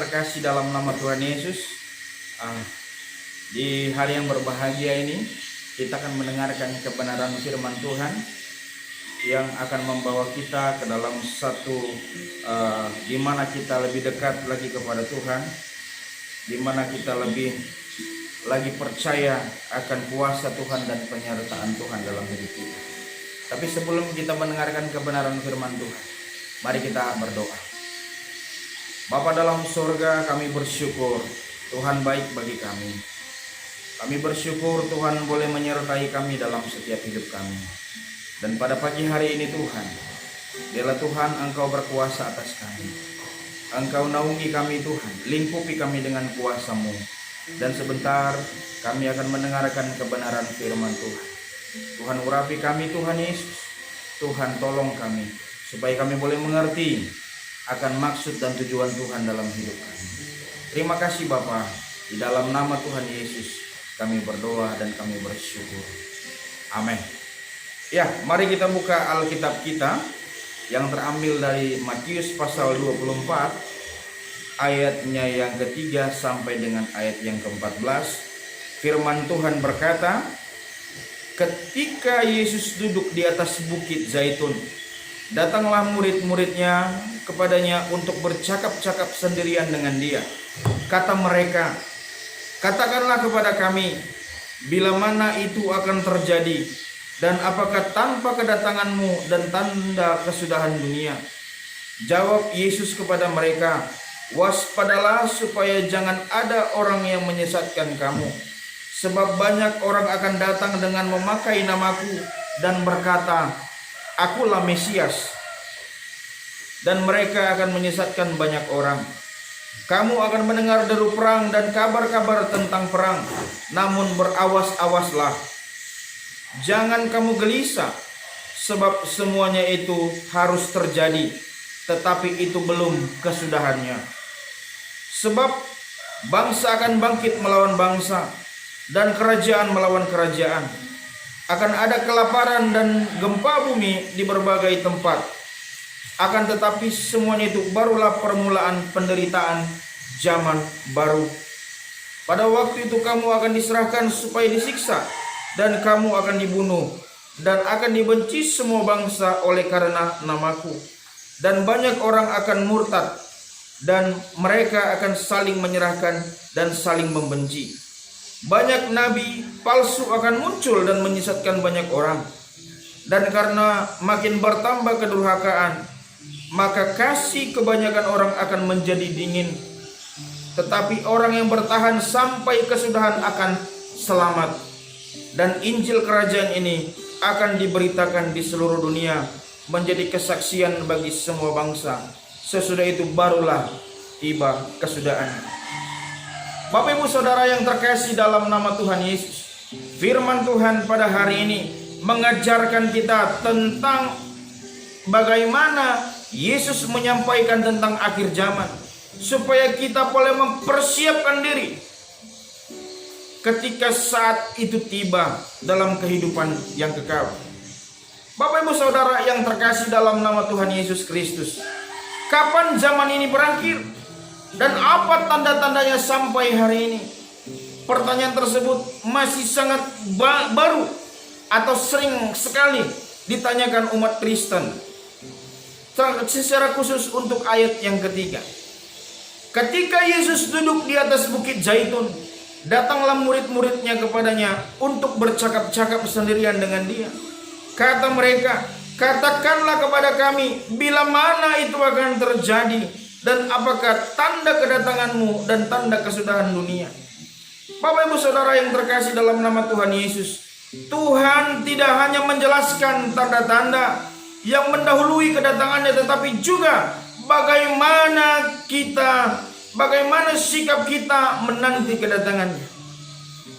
terkasih dalam nama Tuhan Yesus, di hari yang berbahagia ini kita akan mendengarkan kebenaran firman Tuhan yang akan membawa kita ke dalam satu di mana kita lebih dekat lagi kepada Tuhan, di mana kita lebih lagi percaya akan kuasa Tuhan dan penyertaan Tuhan dalam hidup kita. Tapi sebelum kita mendengarkan kebenaran firman Tuhan, mari kita berdoa. Bapa dalam surga, kami bersyukur Tuhan baik bagi kami. Kami bersyukur Tuhan boleh menyertai kami dalam setiap hidup kami. Dan pada pagi hari ini Tuhan, biarlah Tuhan Engkau berkuasa atas kami. Engkau naungi kami Tuhan, lingkupi kami dengan kuasa-Mu. Dan sebentar kami akan mendengarkan kebenaran firman Tuhan. Tuhan urapi kami Tuhan Yesus. Tuhan tolong kami supaya kami boleh mengerti akan maksud dan tujuan Tuhan dalam hidup kami. Terima kasih Bapa, di dalam nama Tuhan Yesus kami berdoa dan kami bersyukur. Amin. Ya, mari kita buka Alkitab kita yang terambil dari Matius pasal 24 ayatnya yang ketiga sampai dengan ayat yang ke-14. Firman Tuhan berkata, ketika Yesus duduk di atas bukit Zaitun, datanglah murid-muridnya kepadanya untuk bercakap-cakap sendirian dengan dia. Kata mereka, katakanlah kepada kami, bila mana itu akan terjadi, dan apakah tanpa kedatanganmu dan tanda kesudahan dunia? Jawab Yesus kepada mereka, waspadalah supaya jangan ada orang yang menyesatkan kamu. Sebab banyak orang akan datang dengan memakai namaku dan berkata, Akulah Mesias, dan mereka akan menyesatkan banyak orang. Kamu akan mendengar deru perang dan kabar-kabar tentang perang, namun berawas-awaslah. Jangan kamu gelisah, sebab semuanya itu harus terjadi, tetapi itu belum kesudahannya. Sebab bangsa akan bangkit melawan bangsa, dan kerajaan melawan kerajaan. Akan ada kelaparan dan gempa bumi di berbagai tempat. Akan tetapi semuanya itu barulah permulaan penderitaan zaman baru. Pada waktu itu kamu akan diserahkan supaya disiksa, dan kamu akan dibunuh, dan akan dibenci semua bangsa oleh karena namaku. Dan banyak orang akan murtad, dan mereka akan saling menyerahkan dan saling membenci. Banyak nabi palsu akan muncul dan menyesatkan banyak orang. Dan karena makin bertambah kedurhakaan, maka kasih kebanyakan orang akan menjadi dingin. Tetapi orang yang bertahan sampai kesudahan akan selamat. Dan Injil kerajaan ini akan diberitakan di seluruh dunia, menjadi kesaksian bagi semua bangsa. Sesudah itu barulah tiba kesudahan. Bapak Ibu Saudara yang terkasih dalam nama Tuhan Yesus, firman Tuhan pada hari ini mengajarkan kita tentang bagaimana Yesus menyampaikan tentang akhir zaman, supaya kita boleh mempersiapkan diri ketika saat itu tiba dalam kehidupan yang kekal. Bapak Ibu Saudara yang terkasih dalam nama Tuhan Yesus Kristus, kapan zaman ini berakhir? Dan apa tanda-tandanya sampai hari ini? Pertanyaan tersebut masih sangat baru atau sering sekali ditanyakan umat Kristen, secara khusus untuk ayat yang ketiga. Ketika Yesus duduk di atas bukit Zaitun, datanglah murid-muridnya kepadanya untuk bercakap-cakap sendirian dengan dia. Kata mereka, katakanlah kepada kami, bila mana itu akan terjadi, dan apakah tanda kedatanganmu dan tanda kesudahan dunia? Bapak Ibu Saudara yang terkasih dalam nama Tuhan Yesus, Tuhan tidak hanya menjelaskan tanda-tanda yang mendahului kedatangannya, tetapi juga bagaimana sikap kita menanti kedatangannya.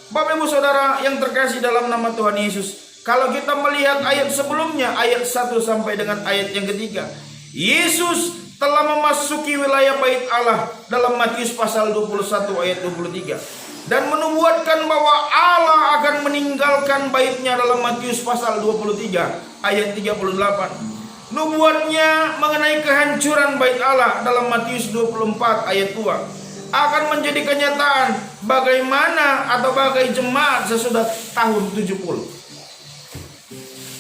Bapak Ibu Saudara yang terkasih dalam nama Tuhan Yesus, kalau kita melihat ayat sebelumnya, ayat 1 sampai dengan ayat yang ketiga, Yesus telah memasuki wilayah bait Allah dalam Matius pasal 21 ayat 23, dan menubuatkan bahwa Allah akan meninggalkan baitnya dalam Matius pasal 23 ayat 38. Nubuatnya mengenai kehancuran bait Allah dalam Matius 24 ayat 2 akan menjadi kenyataan bagaimana atau bagai jemaat sesudah tahun 70.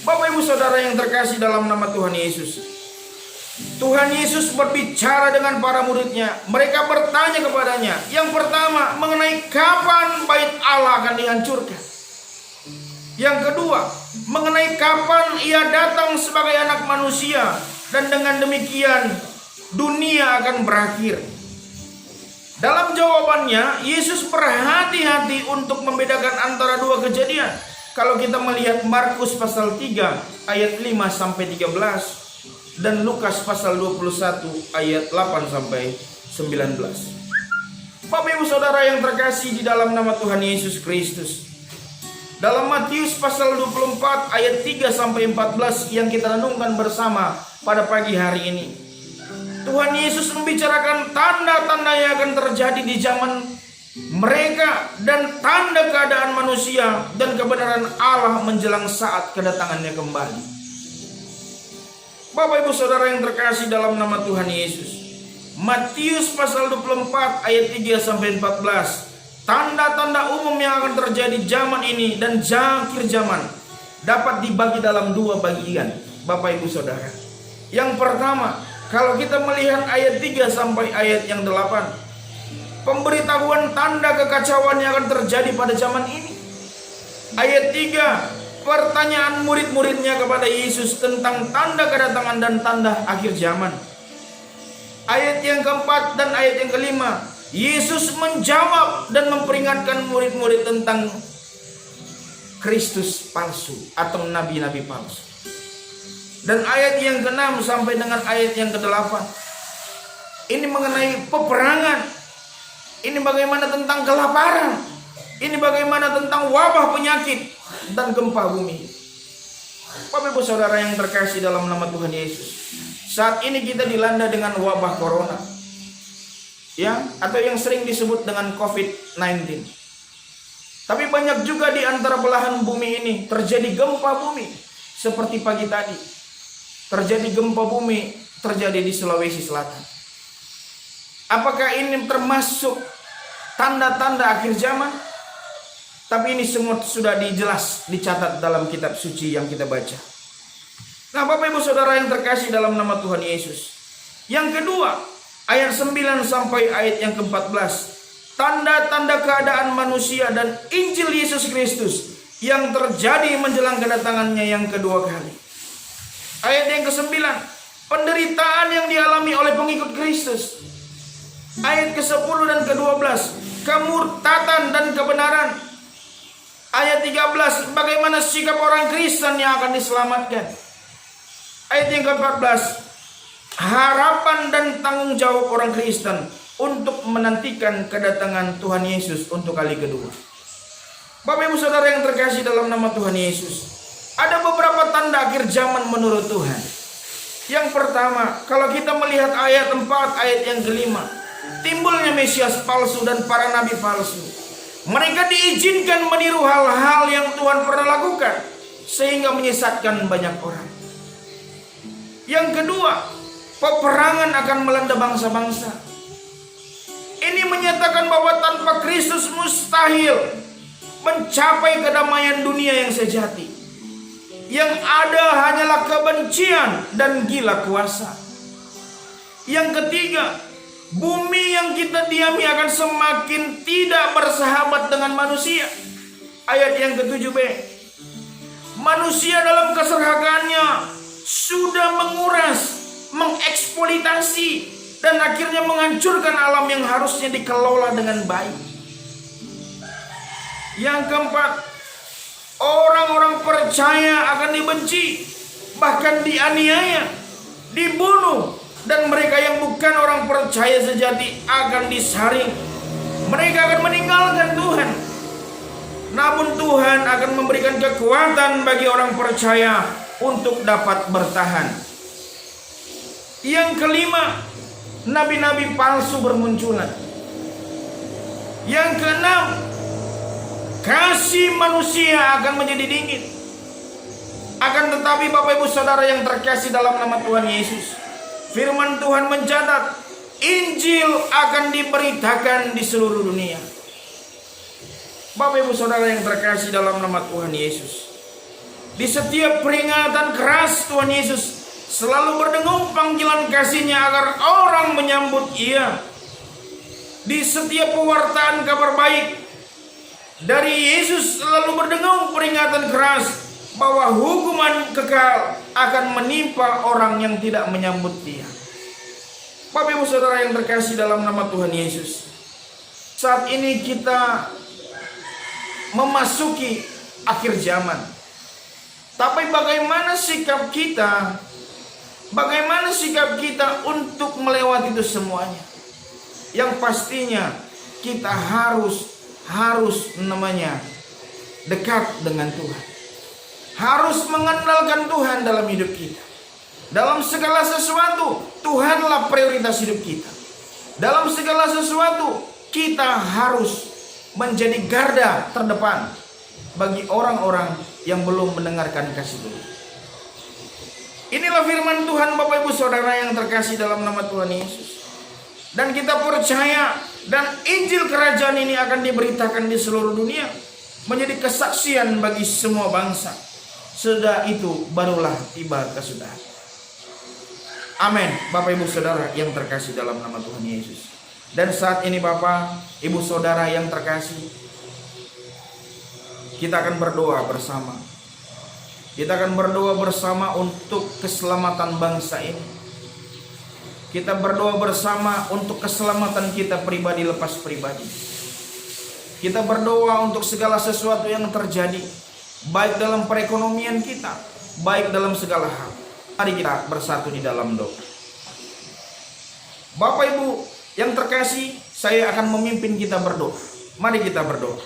Bapak Ibu Saudara yang terkasih dalam nama Tuhan Yesus, Tuhan Yesus berbicara dengan para muridnya. Mereka bertanya kepadanya, yang pertama mengenai kapan bait Allah akan dihancurkan. Yang kedua, mengenai kapan ia datang sebagai anak manusia, dan dengan demikian dunia akan berakhir. Dalam jawabannya, Yesus berhati-hati untuk membedakan antara dua kejadian. Kalau kita melihat Markus pasal 3 ayat 5 sampai 13 dan Lukas pasal 21 ayat 8 sampai 19. Bapak Ibu Saudara yang terkasih di dalam nama Tuhan Yesus Kristus, dalam Matius pasal 24 ayat 3 sampai 14 yang kita renungkan bersama pada pagi hari ini, Tuhan Yesus membicarakan tanda-tanda yang akan terjadi di zaman mereka dan tanda keadaan manusia dan kebenaran Allah menjelang saat kedatangannya kembali. Bapak Ibu Saudara yang terkasih dalam nama Tuhan Yesus, Matius pasal 24 ayat 3 sampai 14. Tanda-tanda umum yang akan terjadi zaman ini dan akhir zaman dapat dibagi dalam dua bagian, Bapak Ibu Saudara. Yang pertama, kalau kita melihat ayat 3 sampai ayat yang 8, pemberitahuan tanda kekacauan yang akan terjadi pada zaman ini. Ayat 3, pertanyaan murid-muridnya kepada Yesus tentang tanda kedatangan dan tanda akhir zaman. Ayat yang keempat dan ayat yang kelima, Yesus menjawab dan memperingatkan murid-murid tentang Kristus palsu atau nabi-nabi palsu. Dan ayat yang ke-6 sampai dengan ayat yang ke-8 ini mengenai peperangan. Ini bagaimana tentang kelaparan. Ini bagaimana tentang wabah penyakit dan gempa bumi. Bapak Ibu Saudara yang terkasih dalam nama Tuhan Yesus, saat ini kita dilanda dengan wabah corona, ya, atau yang sering disebut dengan COVID-19. Tapi banyak juga di antara belahan bumi ini terjadi gempa bumi. Seperti pagi tadi terjadi gempa bumi terjadi di Sulawesi Selatan. Apakah ini termasuk tanda-tanda akhir zaman? Tapi ini semua sudah dijelas dicatat dalam kitab suci yang kita baca. Nah, Bapak Ibu Saudara yang terkasih dalam nama Tuhan Yesus, yang kedua, ayat 9 sampai ayat yang ke-14, tanda-tanda keadaan manusia dan Injil Yesus Kristus yang terjadi menjelang kedatangannya yang kedua kali. Ayat yang ke-9, penderitaan yang dialami oleh pengikut Kristus. Ayat ke-10 dan ke-12, kemurtatan dan kebenaran. Ayat 13, bagaimana sikap orang Kristen yang akan diselamatkan. Ayat yang ke-14, harapan dan tanggung jawab orang Kristen untuk menantikan kedatangan Tuhan Yesus untuk kali kedua. Bapak Ibu Saudara yang terkasih dalam nama Tuhan Yesus, ada beberapa tanda akhir zaman menurut Tuhan. Yang pertama, kalau kita melihat ayat 4 ayat yang kelima, timbulnya Mesias palsu dan para nabi palsu. Mereka diizinkan meniru hal-hal yang Tuhan pernah lakukan sehingga menyesatkan banyak orang. Yang kedua, peperangan akan melanda bangsa-bangsa. Ini menyatakan bahwa tanpa Kristus mustahil mencapai kedamaian dunia yang sejati. Yang ada hanyalah kebencian dan gila kuasa. Yang ketiga, bumi yang kita diami akan semakin tidak bersahabat dengan manusia. Ayat yang ke-7b, manusia dalam keserakahannya sudah menguras, mengeksploitasi, dan akhirnya menghancurkan alam yang harusnya dikelola dengan baik. Yang keempat, orang-orang percaya akan dibenci, bahkan dianiaya, dibunuh, dan mereka yang bukan orang percaya sejati akan disaring. Mereka akan meninggalkan Tuhan. Namun Tuhan akan memberikan kekuatan bagi orang percaya untuk dapat bertahan. Yang kelima, nabi-nabi palsu bermunculan. Yang keenam, kasih manusia akan menjadi dingin. Akan tetapi Bapak Ibu Saudara yang terkasih dalam nama Tuhan Yesus, firman Tuhan mencatat Injil akan diberitakan di seluruh dunia. Bapak Ibu Saudara yang terkasih dalam nama Tuhan Yesus, di setiap peringatan keras Tuhan Yesus selalu berdengung panggilan kasih-Nya agar orang menyambut Ia. Di setiap pewartaan kabar baik dari Yesus selalu berdengung peringatan keras bahwa hukuman kekal akan menimpa orang yang tidak menyambut Dia. Bapak Ibu Saudara yang terkasih dalam nama Tuhan Yesus, saat ini kita memasuki akhir zaman. Tapi bagaimana sikap kita? Bagaimana sikap kita untuk melewati itu semuanya? Yang pastinya kita harus namanya dekat dengan Tuhan. Harus mengandalkan Tuhan dalam hidup kita. Dalam segala sesuatu, Tuhanlah prioritas hidup kita. Dalam segala sesuatu, kita harus menjadi garda terdepan bagi orang-orang yang belum mendengarkan kasih Tuhan. Inilah firman Tuhan Bapak Ibu Saudara yang terkasih dalam nama Tuhan Yesus. Dan kita percaya dan Injil Kerajaan ini akan diberitakan di seluruh dunia, menjadi kesaksian bagi semua bangsa. Sudah itu barulah tiba kesudahan. Amin. Bapak Ibu Saudara yang terkasih dalam nama Tuhan Yesus. Dan saat ini Bapak Ibu Saudara yang terkasih, kita akan berdoa bersama. Kita akan berdoa bersama untuk keselamatan bangsa ini. Kita berdoa bersama untuk keselamatan kita pribadi lepas pribadi. Kita berdoa untuk segala sesuatu yang terjadi, baik dalam perekonomian kita, baik dalam segala hal. Mari kita bersatu di dalam doa. Bapak Ibu yang terkasih, saya akan memimpin kita berdoa. Mari kita berdoa.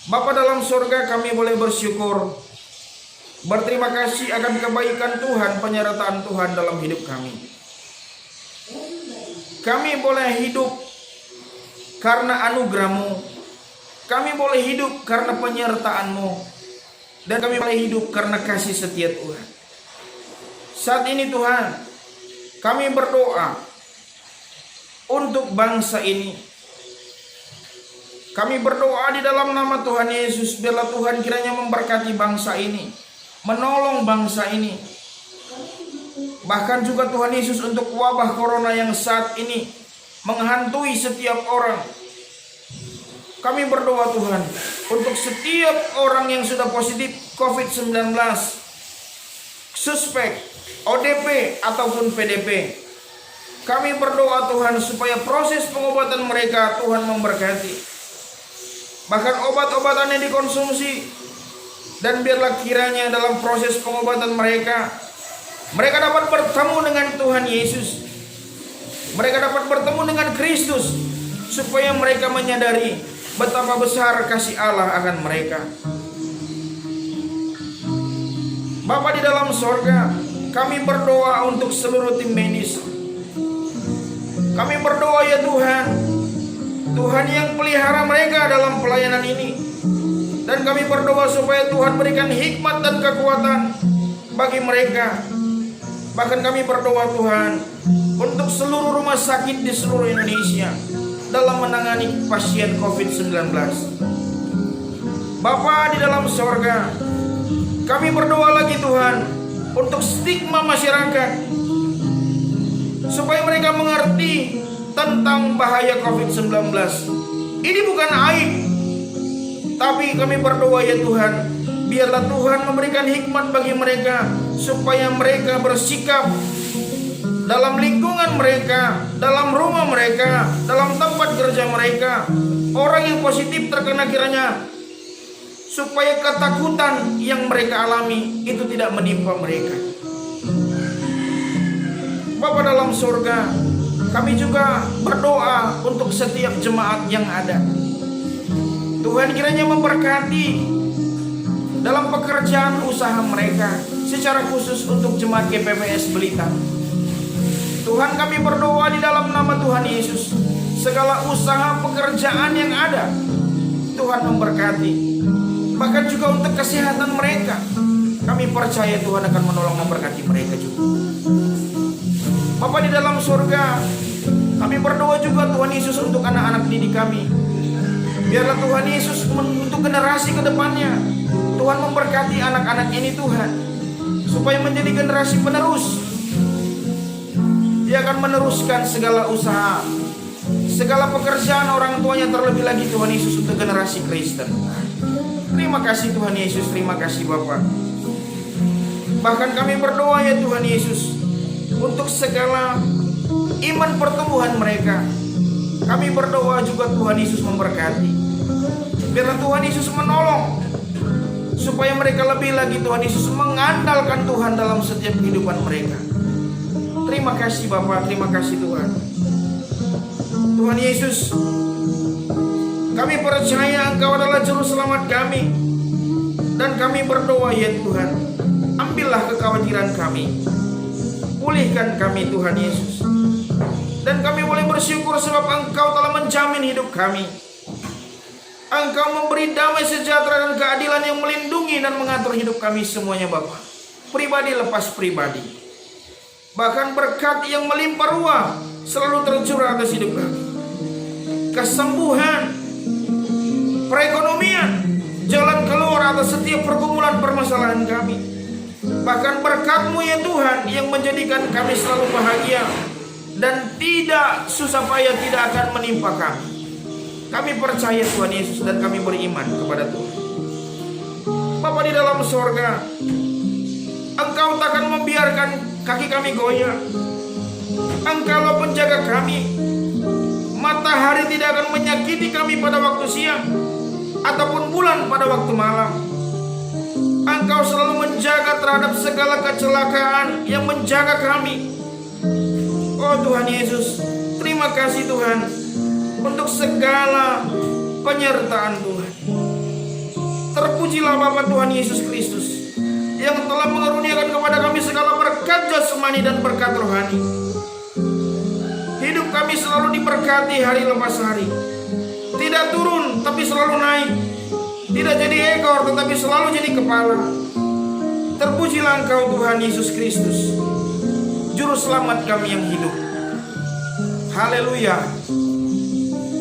Bapa dalam surga, kami boleh bersyukur, berterima kasih akan kebaikan Tuhan, penyertaan Tuhan dalam hidup kami. Kami boleh hidup karena anugerah-Mu. Kami boleh hidup karena penyertaan-Mu. Dan kami boleh hidup karena kasih setia Tuhan. Saat ini Tuhan, kami berdoa untuk bangsa ini. Kami berdoa di dalam nama Tuhan Yesus, biarlah Tuhan kiranya memberkati bangsa ini, menolong bangsa ini. Bahkan juga Tuhan Yesus untuk wabah corona yang saat ini menghantui setiap orang. Kami berdoa Tuhan untuk setiap orang yang sudah positif COVID-19, suspek, ODP ataupun PDP. Kami berdoa Tuhan supaya proses pengobatan mereka Tuhan memberkati. Bahkan obat-obatan yang dikonsumsi, dan biarlah kiranya dalam proses pengobatan mereka dapat bertemu dengan Tuhan Yesus. Mereka dapat bertemu dengan Kristus, supaya mereka menyadari betapa besar kasih Allah akan mereka. Bapa di dalam sorga, kami berdoa untuk seluruh tim medis. Kami berdoa ya Tuhan, Tuhan yang pelihara mereka dalam pelayanan ini. Dan kami berdoa supaya Tuhan berikan hikmat dan kekuatan bagi mereka. Bahkan kami berdoa Tuhan untuk seluruh rumah sakit di seluruh Indonesia dalam menangani pasien COVID-19. Bapa di dalam sorga, kami berdoa lagi Tuhan untuk stigma masyarakat, supaya mereka mengerti tentang bahaya COVID-19. Ini bukan aib, tapi kami berdoa ya Tuhan, biarlah Tuhan memberikan hikmat bagi mereka, supaya mereka bersikap dalam lingkungan mereka, dalam rumah mereka, dalam tempat kerja mereka. Orang yang positif terkena kiranya, supaya ketakutan yang mereka alami itu tidak menimpa mereka. Bapa dalam surga, kami juga berdoa untuk setiap jemaat yang ada. Tuhan kiranya memberkati dalam pekerjaan usaha mereka, secara khusus untuk jemaat GPPS Blitar. Tuhan, kami berdoa di dalam nama Tuhan Yesus, segala usaha pekerjaan yang ada Tuhan memberkati. bahkan juga untuk kesehatan mereka. Kami percaya Tuhan akan menolong memberkati mereka juga. Bapa di dalam surga, kami berdoa juga Tuhan Yesus untuk anak-anak didik kami. Biarlah Tuhan Yesus untuk generasi ke depannya, Tuhan memberkati anak-anak ini Tuhan, supaya menjadi generasi penerus. Dia akan meneruskan segala usaha, segala pekerjaan orang tuanya, terlebih lagi Tuhan Yesus untuk generasi Kristen. Terima kasih Tuhan Yesus, terima kasih Bapa. Bahkan kami berdoa ya Tuhan Yesus, untuk segala iman pertumbuhan mereka. Kami berdoa juga Tuhan Yesus memberkati. Biarlah Tuhan Yesus menolong, supaya mereka lebih lagi Tuhan Yesus mengandalkan Tuhan dalam setiap kehidupan mereka. Terima kasih Bapa, terima kasih Tuhan. Tuhan Yesus, kami percaya Engkau adalah juru selamat kami. Dan kami berdoa ya Tuhan, ambillah kekhawatiran kami, pulihkan kami Tuhan Yesus. Dan kami boleh bersyukur sebab Engkau telah menjamin hidup kami. Engkau memberi damai sejahtera dan keadilan yang melindungi dan mengatur hidup kami semuanya Bapa, pribadi lepas pribadi. Bahkan berkat yang melimpah ruah selalu tercurah atas hidup kami. Kesembuhan, perekonomian, jalan keluar atas setiap pergumulan permasalahan kami. Bahkan berkat-Mu ya Tuhan yang menjadikan kami selalu bahagia, dan tidak susah payah tidak akan menimpa kami. Kami percaya Tuhan Yesus dan kami beriman kepada Tuhan. Bapa di dalam sorga, Engkau takkan membiarkan kaki kami goyah. Engkaulah penjaga kami. Matahari tidak akan menyakiti kami pada waktu siang, ataupun bulan pada waktu malam. Engkau selalu menjaga terhadap segala kecelakaan yang menjaga kami. Oh Tuhan Yesus, terima kasih Tuhan untuk segala penyertaan Tuhan. Terpujilah Bapa Tuhan Yesus Kristus yang telah mengaruniakan kepada kami segala berkat jasmani dan berkat rohani. Hidup kami selalu diberkati hari lepas hari. Tidak turun tapi selalu naik. Tidak jadi ekor tetapi selalu jadi kepala. Terpujilah Engkau Tuhan Yesus Kristus, Juru Selamat kami yang hidup. Haleluya.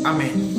Amin.